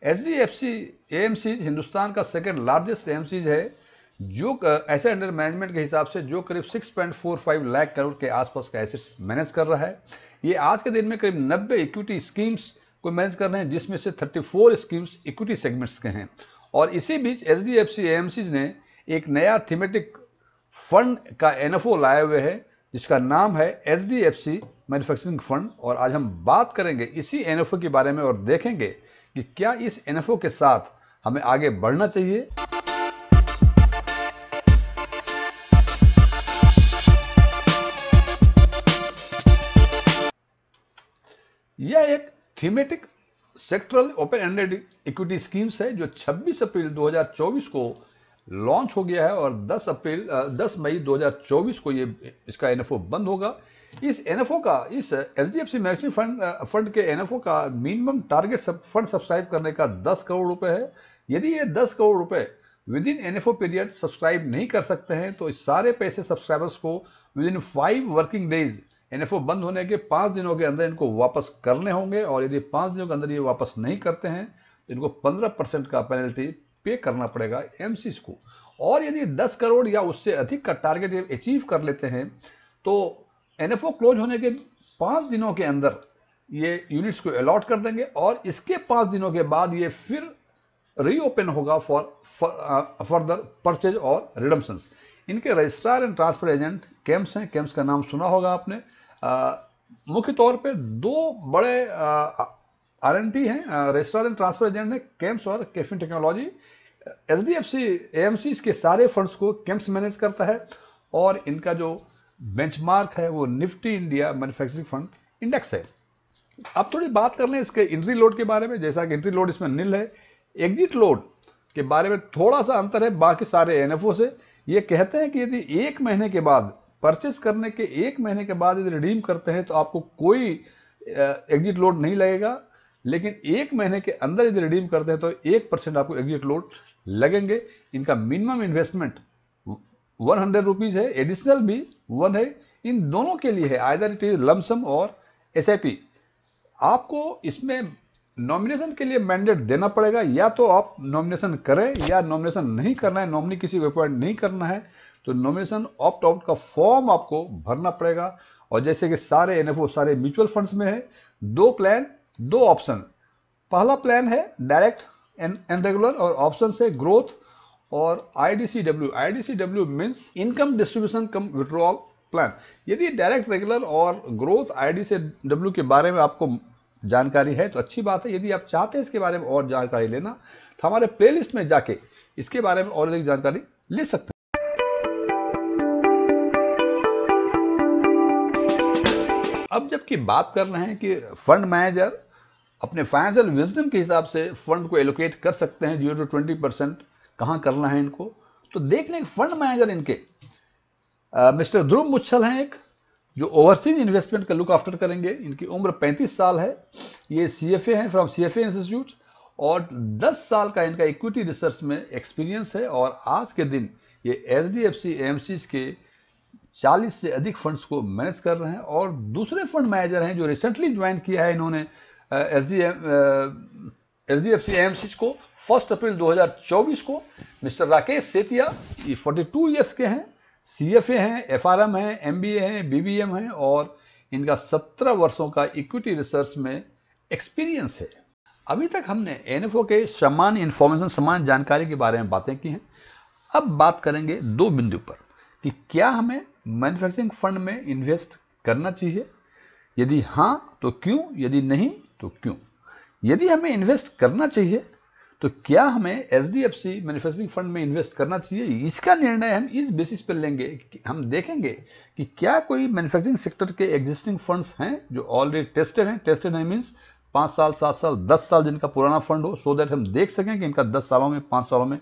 HDFC AMC Hindustan का second largest AMC है, जो एसेट अंडर मैनेजमेंट के हिसाब से जो करीब 6.45 लाख करोड़ के आसपास का एसेट्स मैनेज कर रहा है। ये आज के दिन में करीब 90 इक्विटी स्कीम्स को मैनेज कर रहे हैं, जिसमें से 34 स्कीम्स इक्विटी सेगमेंट्स के हैं। और इसी बीच HDFC AMC ने एक नया थीमेटिक फंड का NFO लाए हुए है, जिसका नाम है HDFC मैन्युफैक्चरिंग फंड। और आज हम बात करेंगे इसी NFO के बारे में और देखेंगे कि क्या इस NFO के साथ हमें आगे बढ़ना चाहिए। यह एक thematic sectoral open ended equity schemes है, जो 26 अप्रैल 2024 को लॉन्च हो गया है और 10 मई 2024 को ये इसका NFO बंद होगा। इस NFO का, इस HDFC मैन्युफैक्चरिंग फंड के NFO का मिनिमम टारगेट फंड सब्सक्राइब करने का 10 करोड़ रुपए है। यदि ये 10 करोड़ रुपए with in NFO period subscribe नहीं कर सकते हैं तो इस सारे पैसे सब्सक्राइबर्स को with in 5 working days NFO बंद होने के 5 दिनों के अंदर इनको वापस करने होंगे। और यदि 5 दिनों के अंदर ये वापस नहीं करते हैं तो इनको 15% का पेनल्टी पे करना पड़ेगा MCs को। और यदि 10 करोड़ या उससे अधिक का टारगेट अचीव कर लेते हैं तो NFO क्लोज होने के 5 दिनों के अंदर ये यूनिट्स को अलॉट कर देंगे और इसके 5 दिनों के बाद ये फिर रीओपन होगा फॉर फर्दर परचेज और रिडम्पशंस। इनके registrar and transfer agent Kemps हैं। केम्स का नाम सुना होगा आपने। मुख्य तौर पे 2 बड़े RNT हैं, रजिस्ट्रार एंड ट्रांसफर एजेंट हैं, केम्स और केफिन टेक्नोलॉजी। HDFC AMC के सारे फंड्स को केम्स मैनेज करता है और इनका जो बेंचमार्क है वो Nifty India manufacturing fund index है। अब थोड़ी बात कर लें इसके एंट्री लोड के बारे में। जैसा कि एंट्री लोड इसमें नील है, एग्जिट लोड के बारे में थोड़ा सा अंतर है बाकी सारे NFO से। ये कहते हैं कि यदि 1 महीने के बाद, परचेस करने के 1 महीने के बाद यदि रिडीम करते हैं तो आपको कोई एग्जिट लोड नहीं लगेगा, लेकिन 1 महीने के अंदर यदि रिडीम करते हैं तो 1% आपको एग्जिट लोड लगेंगे। इनका मिनिमम इन्वेस्टमेंट 100 रुपीज़ है, एडिशनल भी 1 है। इन दोनों के लिए है, आइदर इट इज लमसम और SIP। आपको इसमें नॉमिनेशन के लिए मैंडेट देना पड़ेगा, या तो आप नॉमिनेशन करें या नॉमिनेशन नहीं करना है, नॉमिनी किसी को अपॉइंट नहीं करना है तो नॉमिनेशन ऑप्ट आउट का फॉर्म आपको भरना पड़ेगा। और जैसे कि सारे NFO सारे म्यूचुअल फंड्स में है, 2 प्लान 2 ऑप्शन। पहला प्लान है डायरेक्ट एंड रेगुलर और ऑप्शन है ग्रोथ और IDCW। IDCW means income distribution cum withdrawal plan. यदि डायरेक्ट, रेगुलर और ग्रोथ IDCW के बारे में आपको जानकारी है तो अच्छी बात है। यदि आप चाहते हैं इसके बारे में और जानकारी लेना तो हमारे प्लेलिस्ट में जाके इसके बारे में और अधिक जानकारी ले सकते हैं। अब जबकि बात कर रहे हैं कि फंड मैनेजर अपने फाइनेंशियल विजडम के हिसाब से फंड को एलोकेट कर सकते हैं 0 to 20% कहाँ करना है इनको, तो देख लें फंड मैनेजर इनके मिस्टर ध्रुव मुच्छल हैं एक, जो ओवरसीज इन्वेस्टमेंट का लुक आफ्टर करेंगे। इनकी उम्र 35 साल है। ये CFA हैं फ्रॉम CFA इंस्टीट्यूट और 10 साल का इनका इक्विटी रिसर्च में एक्सपीरियंस है। और आज के दिन ये HDFC AMC के 40 से अधिक फंड्स को मैनेज कर रहे हैं। और दूसरे फंड मैनेजर हैं जो रिसेंटली ज्वाइन किया है इन्होंने HDFC AMC को 1 अप्रैल 2024 को, मिस्टर राकेश सेतिया। ये 42 ईयर्स के हैं, CFA हैं, FRM हैं, MBA हैं, BBM हैं और इनका 17 वर्षों का इक्विटी रिसर्च में एक्सपीरियंस है। अभी तक हमने NFO के सामान्य इन्फॉर्मेशन, सामान्य जानकारी के बारे में बातें की हैं। अब बात करेंगे 2 बिंदु पर कि क्या हमें मैन्युफैक्चरिंग फंड में इन्वेस्ट करना चाहिए, यदि हाँ तो क्यों, यदि नहीं तो क्यों। यदि हमें इन्वेस्ट करना चाहिए तो क्या हमें HDFC मैन्युफैक्चरिंग फंड में इन्वेस्ट करना चाहिए, इसका निर्णय हम इस बेसिस पर लेंगे कि हम देखेंगे कि क्या कोई मैन्युफैक्चरिंग सेक्टर के एग्जिस्टिंग फंड्स हैं जो ऑलरेडी टेस्टेड हैं। टेस्टेड है मीन्स 5 साल, 7 साल, 10 साल जिनका पुराना फंड हो, सो दैट हम देख सकें कि इनका 10 सालों में, 5 सालों में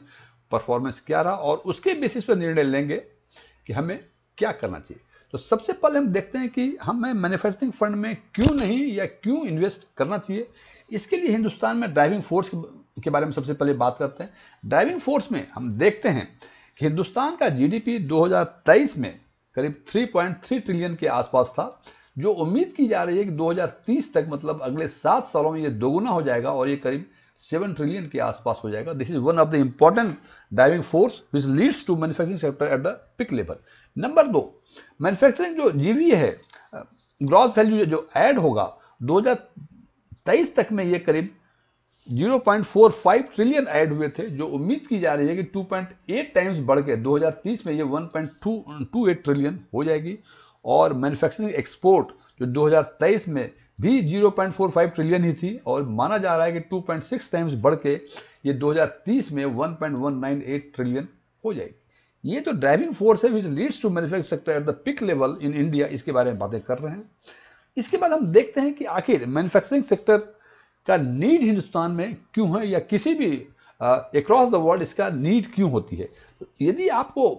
परफॉर्मेंस क्या रहा और उसके बेसिस पर निर्णय लेंगे कि हमें क्या करना चाहिए। तो सबसे पहले हम देखते हैं कि हमें मैन्युफैक्चरिंग फंड में क्यों नहीं या क्यों इन्वेस्ट करना चाहिए। इसके लिए हिंदुस्तान में ड्राइविंग फोर्स के बारे में सबसे पहले बात करते हैं। ड्राइविंग फोर्स में हम देखते हैं कि हिंदुस्तान का GDP 2023 में करीब 3.3 ट्रिलियन के आसपास था, जो उम्मीद की जा रही है कि 2030 तक, मतलब अगले 7 सालों में ये दोगुना हो जाएगा और ये करीब 7 ट्रिलियन के आसपास हो जाएगा। This is one of the important driving force which leads to manufacturing sector at the peak level. Number 2, manufacturing जो जीवी है, ग्रॉस वैल्यू जो ऐड होगा 2023 तक में ये करीब 0.45 ट्रिलियन ऐड हुए थे, जो उम्मीद की जा रही है कि 2.8 टाइम्स बढ़ के 2030 में ये 1.28 ट्रिलियन हो जाएगी। और मैन्युफैक्चरिंग एक्सपोर्ट जो 2023 में भी 0.45 ट्रिलियन ही थी, और माना जा रहा है कि 2.6 टाइम्स बढ़ के ये 2030 में 1.198 ट्रिलियन हो जाएगी। ये जो ड्राइविंग फोर्स है which leads to manufacturing sector at the peak level in India, इसके बारे में बातें कर रहे हैं। इसके बाद हम देखते हैं कि आखिर मैन्युफैक्चरिंग सेक्टर का नीड हिंदुस्तान में क्यों है, या किसी भी अक्रॉस द वर्ल्ड इसका नीड क्यों होती है। तो यदि आपको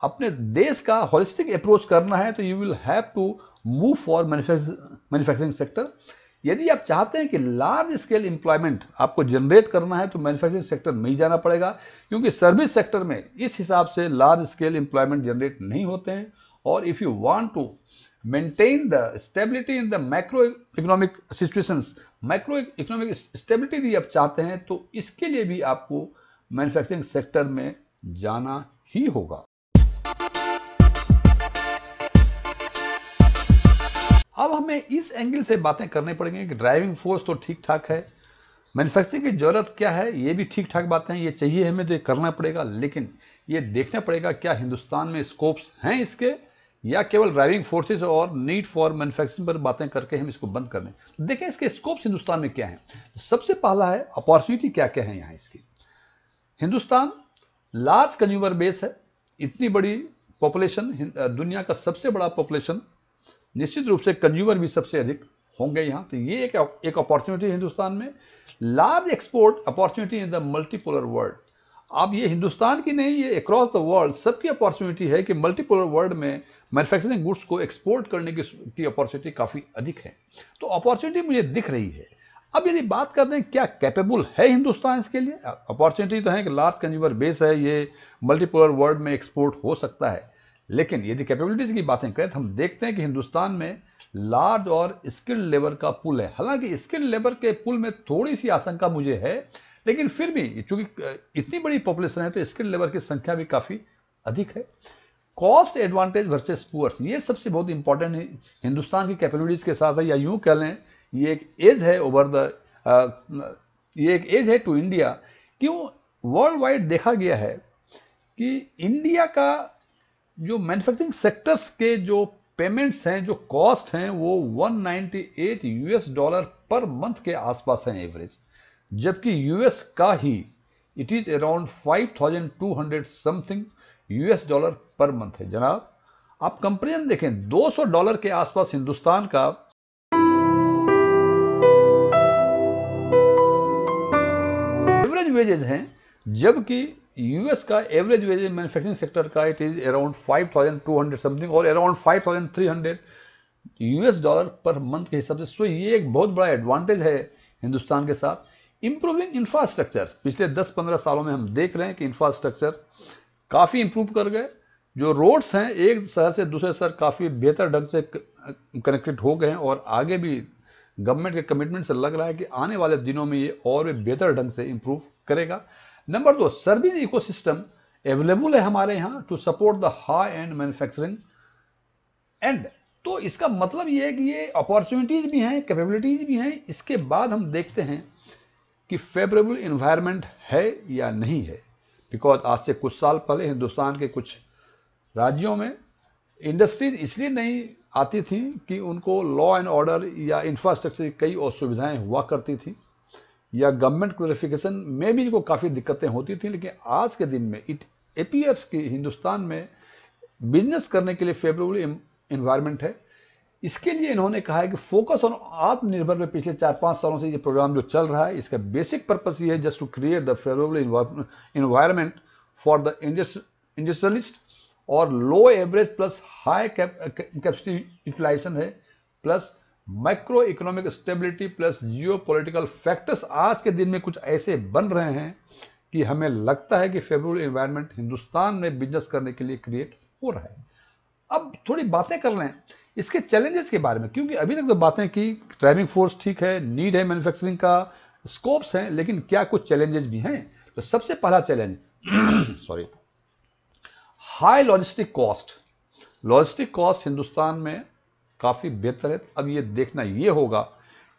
अपने देश का होलिस्टिक अप्रोच करना है तो you will have to move for manufacturing sector. यदि आप चाहते हैं कि लार्ज स्केल एम्प्लॉयमेंट आपको जनरेट करना है तो मैन्युफैक्चरिंग सेक्टर में ही जाना पड़ेगा, क्योंकि सर्विस सेक्टर में इस हिसाब से लार्ज स्केल एम्प्लॉयमेंट जनरेट नहीं होते हैं। और if you want to maintain the stability in the macro economic situations, macro economic stability यदि आप चाहते हैं तो इसके लिए भी आपको मैन्युफैक्चरिंग सेक्टर में जाना ही होगा। अब हमें इस एंगल से बातें करनी पड़ेंगी कि ड्राइविंग फोर्स तो ठीक ठाक है, मैन्युफैक्चरिंग की ज़रूरत क्या है, ये भी ठीक ठाक बातें हैं, ये चाहिए हमें तो ये करना पड़ेगा, लेकिन ये देखना पड़ेगा क्या हिंदुस्तान में स्कोप्स हैं इसके, या केवल ड्राइविंग फोर्सेस और नीड फॉर मैन्युफैक्चरिंग पर बातें करके हम इसको बंद कर दें। तो देखें इसके स्कोप्स हिंदुस्तान में क्या हैं। सबसे पहला है अपॉर्चुनिटी क्या क्या है यहाँ इसकी। हिंदुस्तान लार्ज कंज्यूमर बेस है, इतनी बड़ी पॉपुलेशन, दुनिया का सबसे बड़ा पॉपुलेशन, निश्चित रूप से कंज्यूमर भी सबसे अधिक होंगे यहाँ, तो ये एक अपॉर्चुनिटी है हिंदुस्तान में। Large export opportunity in the multipolar world. अब ये हिंदुस्तान की नहीं, ये अक्रॉस द वर्ल्ड सबकी अपॉर्चुनिटी है कि मल्टीपोलर वर्ल्ड में मैन्युफैक्चरिंग गुड्स को एक्सपोर्ट करने की अपॉर्चुनिटी काफ़ी अधिक है। तो अपॉर्चुनिटी मुझे दिख रही है। अब यदि बात करते हैं क्या कैपेबल है हिंदुस्तान इसके लिए, अपॉर्चुनिटी तो है कि लार्ज कंज्यूमर बेस है, ये मल्टीपोलर वर्ल्ड में एक्सपोर्ट हो सकता है, लेकिन यदि कैपेबिलिटीज़ की बातें करें तो हम देखते हैं कि हिंदुस्तान में लार्ज और स्किल्ड लेबर का पुल है। हालांकि स्किल्ड लेबर के पुल में थोड़ी सी आशंका मुझे है, लेकिन फिर भी चूंकि इतनी बड़ी पॉपुलेशन है तो स्किल्ड लेबर की संख्या भी काफ़ी अधिक है। कॉस्ट एडवांटेज वर्सेस पुअर्स, ये सबसे बहुत इंपॉर्टेंट है हिंदुस्तान की कैपेबिलिटीज़ के साथ है, या यूँ कह लें ये एक एज है ये एक एज है टू इंडिया। क्यों वर्ल्ड वाइड देखा गया है कि इंडिया का जो मैन्युफैक्चरिंग सेक्टर्स के जो पेमेंट्स हैं, जो कॉस्ट हैं, वो $198 पर मंथ के आसपास हैं एवरेज, जबकि यूएस का ही it is around 5200 something $, per month है। जनाब आप कंपेरिजन देखें, $200 के आसपास हिंदुस्तान का एवरेज वेजेज हैं, जबकि यूएस का एवरेज वेजेज मैन्युफैक्चरिंग सेक्टर का इट इज अराउंड 5200 समथिंग और अराउंड 5300 $, पर मंथ के हिसाब से। सो ये एक बहुत बड़ा एडवांटेज है हिंदुस्तान के साथ। इंप्रूविंग इंफ्रास्ट्रक्चर, पिछले 10-15 सालों में हम देख रहे हैं कि इंफ्रास्ट्रक्चर काफ़ी इंप्रूव कर गए। जो रोड्स हैं एक शहर से दूसरे शहर काफ़ी बेहतर ढंग से कनेक्टेड हो गए हैं, और आगे भी गवर्नमेंट के कमिटमेंट से लग रहा है कि आने वाले दिनों में ये और भी बेहतर ढंग से इंप्रूव करेगा। नंबर 2, सर्विस इकोसिस्टम अवेलेबल है हमारे यहाँ to support the high end manufacturing end. तो इसका मतलब ये है कि ये अपॉर्चुनिटीज़ भी हैं, कैपेबिलिटीज़ भी हैं। इसके बाद हम देखते हैं कि फेवरेबल इन्वायरमेंट है या नहीं है, बिकॉज आज से कुछ साल पहले हिंदुस्तान के कुछ राज्यों में इंडस्ट्रीज इसलिए नहीं आती थी कि उनको लॉ एंड ऑर्डर या इंफ्रास्ट्रक्चर की कई असुविधाएं हुआ करती थी, या गवर्नमेंट क्लैरिफिकेशन में भी इनको काफ़ी दिक्कतें होती थी। लेकिन आज के दिन में इट अपीयर्स कि हिंदुस्तान में बिजनेस करने के लिए फेवरेबल इन्वायरमेंट है। इसके लिए इन्होंने कहा है कि फोकस ऑन आत्मनिर्भर में पिछले 4-5 सालों से ये प्रोग्राम जो चल रहा है, इसका बेसिक पर्पस ये है just to create the favourable environment for the industrialist, और low average plus high capacity utilisation है, plus micro economic stability plus geo political factors आज के दिन में कुछ ऐसे बन रहे हैं कि हमें लगता है कि फेवरेबल एनवायरनमेंट हिंदुस्तान में बिजनेस करने के लिए क्रिएट हो रहा है। अब थोड़ी बातें कर लें इसके चैलेंजेस के बारे में, क्योंकि अभी तक तो बातें की ड्राइविंग फोर्स ठीक है, नीड है मैन्युफैक्चरिंग का, स्कोप्स हैं, लेकिन क्या कुछ चैलेंजेस भी हैं? तो सबसे पहला challenge sorry, high logistic cost. Logistic cost Hindustan में काफ़ी बेहतर है। अब ये देखना ये होगा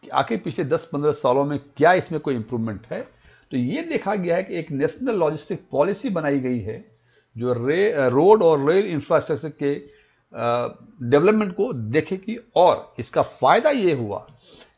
कि आखिर पिछले 10-15 सालों में क्या इसमें कोई इम्प्रूवमेंट है। तो ये देखा गया है कि एक नेशनल लॉजिस्टिक पॉलिसी बनाई गई है जो रोड और रेल इंफ्रास्ट्रक्चर के डेवलपमेंट को देखेगी, और इसका फ़ायदा ये हुआ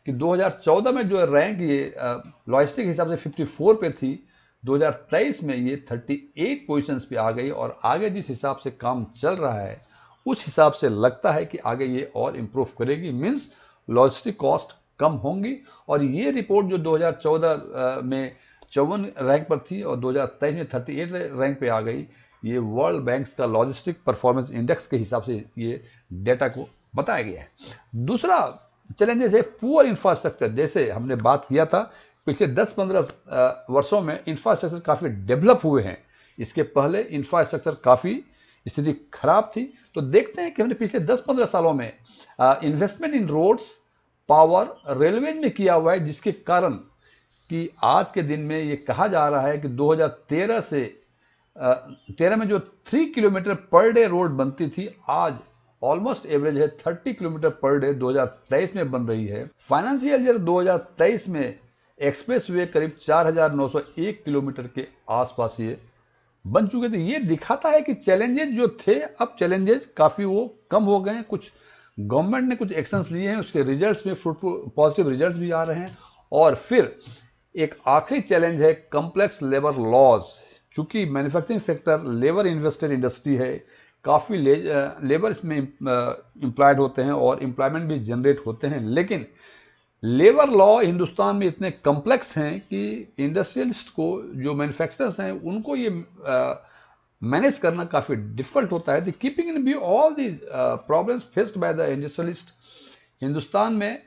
कि 2014 में जो रैंक ये लॉजिस्टिक हिसाब से 54 पे थी, 2023 में ये 38 पोजीशंस पे आ गई, और आगे जिस हिसाब से काम चल रहा है उस हिसाब से लगता है कि आगे ये और इम्प्रूव करेगी। मीन्स लॉजिस्टिक कॉस्ट कम होंगी। और ये रिपोर्ट जो 2014 में 54 रैंक पर थी और 2023 में 38 रैंक पे आ गई, ये वर्ल्ड बैंक का लॉजिस्टिक परफॉर्मेंस इंडेक्स के हिसाब से ये डेटा को बताया गया है। दूसरा चैलेंजेस है पुअर इंफ्रास्ट्रक्चर। जैसे हमने बात किया था, पिछले 10-15 वर्षों में इंफ्रास्ट्रक्चर काफ़ी डेवलप हुए हैं। इसके पहले इंफ्रास्ट्रक्चर काफ़ी स्थिति खराब थी। तो देखते हैं कि हमने पिछले 10-15 सालों में investment in roads, power, railways में किया हुआ है, जिसके कारण कि आज के दिन में ये कहा जा रहा है कि 2013 से 13 में जो 3 किलोमीटर पर डे रोड बनती थी, आज ऑलमोस्ट एवरेज है 30 किलोमीटर पर डे 2023 में बन रही है। फाइनेंशियल ईयर 2023 में एक्सप्रेस वे करीब 4,901 किलोमीटर के आसपास ये बन चुके थे। ये दिखाता है कि चैलेंजेस जो थे, अब चैलेंजेस काफ़ी वो कम हो गए हैं। कुछ गवर्नमेंट ने कुछ एक्शंस लिए हैं, उसके रिजल्ट्स में फ्रूटफुल पॉजिटिव रिजल्ट्स भी आ रहे हैं। और फिर एक आखिरी चैलेंज है कॉम्प्लेक्स लेबर लॉज। चूंकि manufacturing sector labour invested industry है, काफ़ी लेबर इसमें एम्प्लॉयड होते हैं और एम्प्लॉयमेंट भी जनरेट होते हैं, लेकिन लेबर लॉ हिंदुस्तान में इतने कॉम्प्लेक्स हैं कि इंडस्ट्रियलिस्ट को, जो मैन्युफैक्चरर्स हैं, उनको ये मैनेज करना काफ़ी डिफिकल्ट होता है। Keeping in view all these problems faced by the industrialist, Hindustan में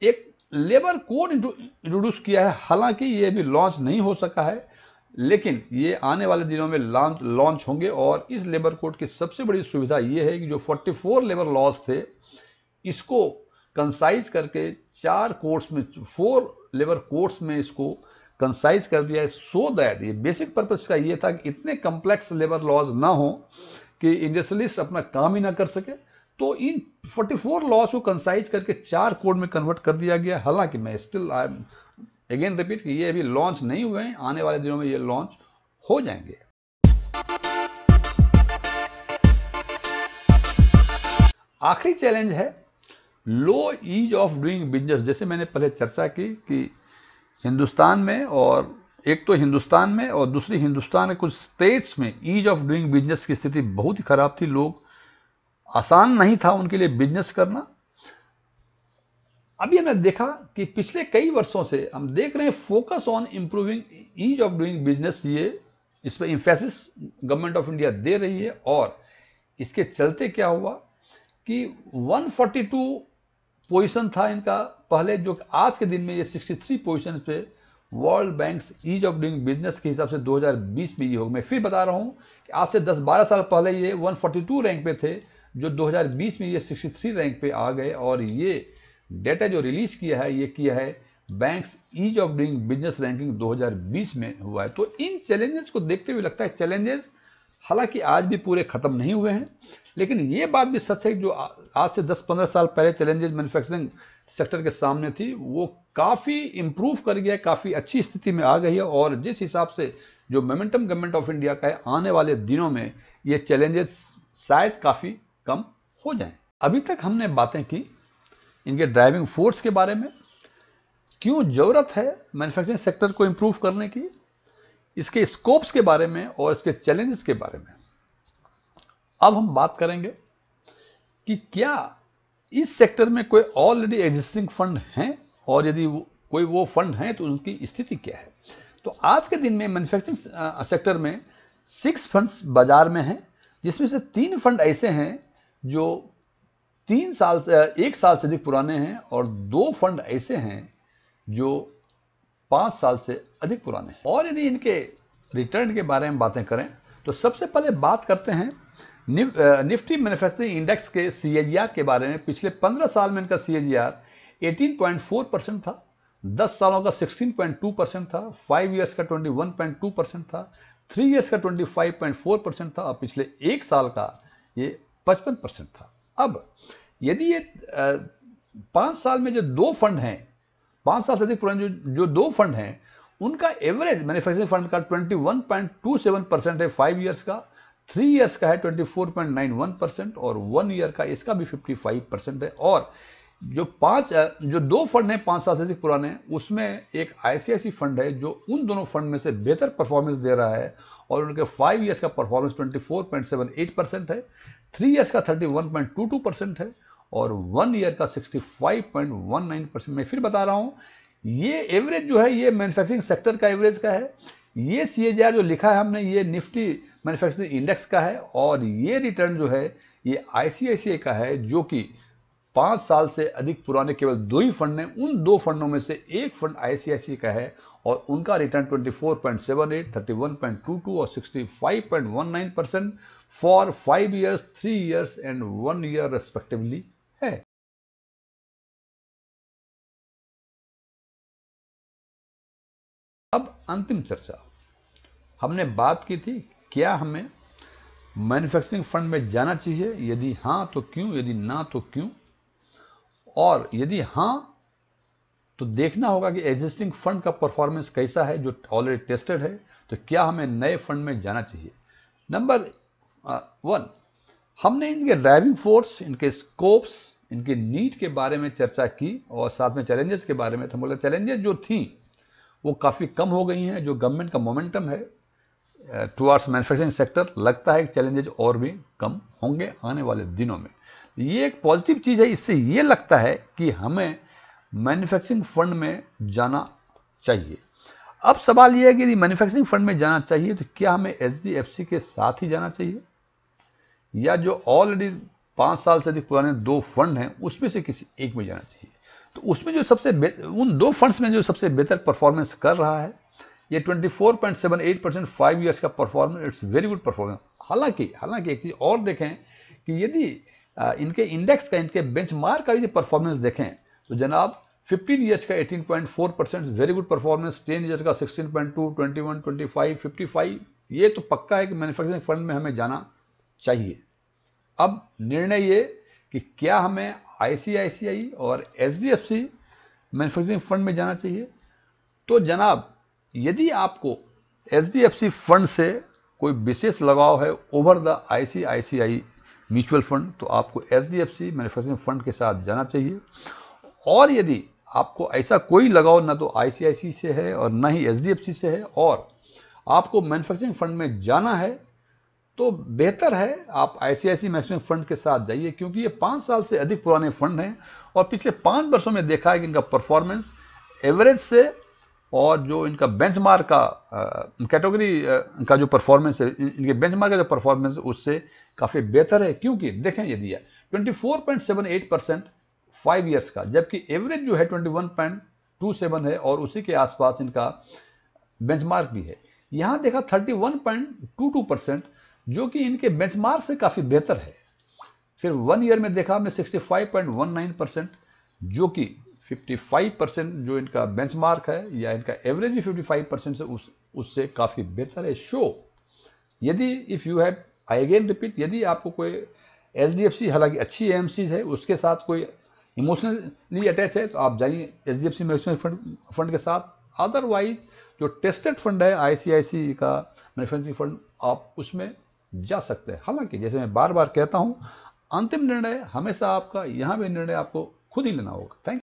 एक लेबर कोड इंट्रोड्यूस किया है। हालांकि ये भी लॉन्च नहीं हो सका है, लेकिन ये आने वाले दिनों में लॉन्च होंगे। और इस लेबर कोड की सबसे बड़ी सुविधा ये है कि जो 44 लेबर लॉज थे, इसको कंसाइज करके 4 कोर्ट्स में, 4 लेबर कोर्ट्स में इसको कंसाइज कर दिया है, सो दैट ये बेसिक पर्पस का ये था कि इतने कम्प्लेक्स लेबर लॉज ना हो कि इंडस्ट्रियलिस्ट अपना काम ही ना कर सके। तो इन 44 लॉज को कंसाइज करके 4 कोड में कन्वर्ट कर दिया गया। हालांकि मैं स्टिल आई अगेन रिपीट कि ये अभी लॉन्च नहीं हुए हैं, आने वाले दिनों में ये लॉन्च हो जाएंगे। आखिरी चैलेंज है लो ईज ऑफ डूइंग बिजनेस। जैसे मैंने पहले चर्चा की कि हिंदुस्तान में, और एक तो हिंदुस्तान में और दूसरी हिंदुस्तान के कुछ स्टेट्स में ईज ऑफ डूइंग बिजनेस की स्थिति बहुत ही खराब थी। लोग, आसान नहीं था उनके लिए बिजनेस करना। अभी हमने देखा कि पिछले कई वर्षों से हम देख रहे हैं focus on improving ease of doing business, ये इस पर इंफेसिस गवर्नमेंट ऑफ इंडिया दे रही है। और इसके चलते क्या हुआ कि 142 पोजीशन था इनका पहले, जो आज के दिन में ये 63 पोजीशन पे World Bank's ease of doing business के हिसाब से 2020 में ये हो। मैं फिर बता रहा हूँ कि आज से 10-12 साल पहले ये 142 रैंक पे थे, जो 2020 में ये 63 रैंक पे आ गए। और ये डेटा जो रिलीज किया है, ये किया है Bank's ease of doing business ranking 2020 में हुआ है। तो इन चैलेंजेस को देखते हुए लगता है चैलेंजेस हालांकि आज भी पूरे खत्म नहीं हुए हैं, लेकिन ये बात भी सच है कि जो आज से 10-15 साल पहले चैलेंजेस मैन्युफैक्चरिंग सेक्टर के सामने थी, वो काफ़ी इम्प्रूव कर गया है, काफ़ी अच्छी स्थिति में आ गई है। और जिस हिसाब से जो मोमेंटम गवर्नमेंट ऑफ इंडिया का है, आने वाले दिनों में ये चैलेंजेस शायद काफ़ी कम हो जाएं। अभी तक हमने बातें की इनके ड्राइविंग फोर्स के बारे में, क्यों ज़रूरत है मैन्युफैक्चरिंग सेक्टर को इम्प्रूव करने की, इसके स्कोप्स के बारे में और इसके चैलेंजेस के बारे में। अब हम बात करेंगे कि क्या इस सेक्टर में कोई ऑलरेडी एग्जिस्टिंग फंड हैं, और यदि कोई वो फंड हैं तो उनकी स्थिति क्या है। तो आज के दिन में मैन्युफैक्चरिंग सेक्टर में 6 फंड्स बाजार में हैं, जिसमें से 3 फंड ऐसे हैं जो 1 साल से अधिक पुराने हैं, और 2 फंड ऐसे हैं जो 5 साल से अधिक पुराने हैं। और यदि इनके रिटर्न के बारे में बातें करें तो सबसे पहले बात करते हैं निफ्टी मैन्युफैक्चरिंग इंडेक्स के CAGR के बारे में। पिछले 15 साल में इनका CAGR 18.4% था, 10 सालों का 16.2% था, 5 ईयर्स का 21.2% था, 3 ईयर्स का 25.4% था और पिछले 1 साल का ये 55% था। अब यदि ये 5 साल में जो 2 फंड हैं, 5 साल से अधिक पुराने जो 2 फंड हैं, उनका एवरेज मैन्युफैक्चरिंग फंड का 21.27% है 5 ईयर्स का, 3 ईयर्स का है 24.91% और 1 ईयर का इसका भी 55% है। और जो 2 फंड हैं 5 साल से अधिक पुराने, उसमें एक आईसीआईसी फंड है जो उन दोनों फंड में से बेहतर परफॉर्मेंस दे रहा है और उनके 5 ईयर्स का परफॉर्मेंस 24.78% है, 3 ईयर्स का 31.22% है और 1 ईयर का 65.19%। मैं फिर बता रहा हूं, ये एवरेज जो है ये मैन्युफैक्चरिंग सेक्टर का एवरेज का है। ये सीएजीआर जो लिखा है हमने, ये निफ्टी मैन्युफैक्चरिंग इंडेक्स का है और ये रिटर्न जो है ये आईसीआईसीआई का है, जो कि 5 साल से अधिक पुराने केवल 2 ही फंड हैं। उन 2 फंडों में से एक फंड आईसीआईसीआई का है और उनका रिटर्न 24.78, 31.22 और 65.19% for 5 years, 3 years and 1 year respectively है। अब अंतिम चर्चा, हमने बात की थी क्या हमें मैन्युफैक्चरिंग फंड में जाना चाहिए, यदि हाँ तो क्यों, यदि ना तो क्यों, और यदि हाँ तो देखना होगा कि एग्जिस्टिंग फंड का परफॉर्मेंस कैसा है जो ऑलरेडी टेस्टेड है, तो क्या हमें नए फंड में जाना चाहिए। नंबर 1, हमने इनके ड्राइविंग फोर्स, इनके स्कोप्स, इनके नीड के बारे में चर्चा की और साथ में चैलेंजेस के बारे में। तो बोला चैलेंजेस जो थी वो काफ़ी कम हो गई हैं। जो गवर्नमेंट का मोमेंटम है टुवार्ड्स मैन्युफैक्चरिंग सेक्टर, लगता है कि चैलेंजेस और भी कम होंगे आने वाले दिनों में। ये एक पॉजिटिव चीज़ है। इससे ये लगता है कि हमें मैन्युफैक्चरिंग फंड में जाना चाहिए। अब सवाल ये है कि यदि मैन्युफैक्चरिंग फंड में जाना चाहिए तो क्या हमें एचडीएफसी के साथ ही जाना चाहिए या जो ऑलरेडी 5 साल से अधिक पुराने 2 फंड हैं उसमें से किसी एक में जाना चाहिए। तो उसमें जो उन 2 फंड्स में जो सबसे बेहतर परफॉर्मेंस कर रहा है, ये 24.78% 5 ईयर्स का performance, it's very good performance. हालांकि एक चीज़ और देखें कि यदि इनके इंडेक्स का, इनके बेंचमार्क का यदि परफॉर्मेंस देखें तो जनाब 15 ईयर्स का 18.4% वेरी गुड परफॉर्मेंस, 10 ईयर्स का 16.2, 21, 25, 55, ये तो पक्का है कि मैन्युफैक्चरिंग फंड में हमें जाना चाहिए। अब निर्णय ये कि क्या हमें आईसीआईसीआई और एचडीएफसी मैन्युफैक्चरिंग फंड में जाना चाहिए। तो जनाब यदि आपको एचडीएफसी फंड से कोई विशेष लगाव है over the ICICI mutual fund, तो आपको एचडीएफसी मैन्युफैक्चरिंग फंड के साथ जाना चाहिए। और यदि आपको ऐसा कोई लगाव ना तो आईसीआईसी से है और ना ही एचडीएफसी से है और आपको मैन्युफैक्चरिंग फंड में जाना है, तो बेहतर है आप आईसीआईसी मैन्युफैक्चरिंग फंड के साथ जाइए, क्योंकि ये 5 साल से अधिक पुराने फंड हैं और पिछले 5 वर्षों में देखा है कि इनका परफॉर्मेंस एवरेज से और जो इनका बेंचमार्क का कैटेगरी का जो परफॉर्मेंस है, इनके बेंचमार्क का जो परफॉर्मेंस है उससे काफ़ी बेहतर है। क्योंकि देखें यदि 24.78% 5 ईयर्स का, जबकि एवरेज जो है 21.27 है और उसी के आसपास इनका बेंचमार्क भी है। यहाँ देखा 31.22%, जो कि इनके बेंचमार्क से काफ़ी बेहतर है। फिर 1 ईयर में देखा हमने 65.19%, जो कि 55% जो इनका बेंचमार्क है या इनका एवरेज भी 55% से उससे काफ़ी बेहतर है। यदि if you have, I again repeat, यदि आपको कोई एचडीएफसी, हालांकि अच्छी एएमसीज है, उसके साथ कोई इमोशनली अटैच है तो आप जाइए एचडीएफसी म्यूचुअल फंड के साथ। अदरवाइज जो टेस्टेड फंड है आईसीआईसी का मैन्युफैक्चरिंग फंड, आप उसमें जा सकते हैं। हालांकि जैसे मैं बार बार कहता हूं, अंतिम निर्णय हमेशा आपका, यहाँ भी निर्णय आपको खुद ही लेना होगा। थैंक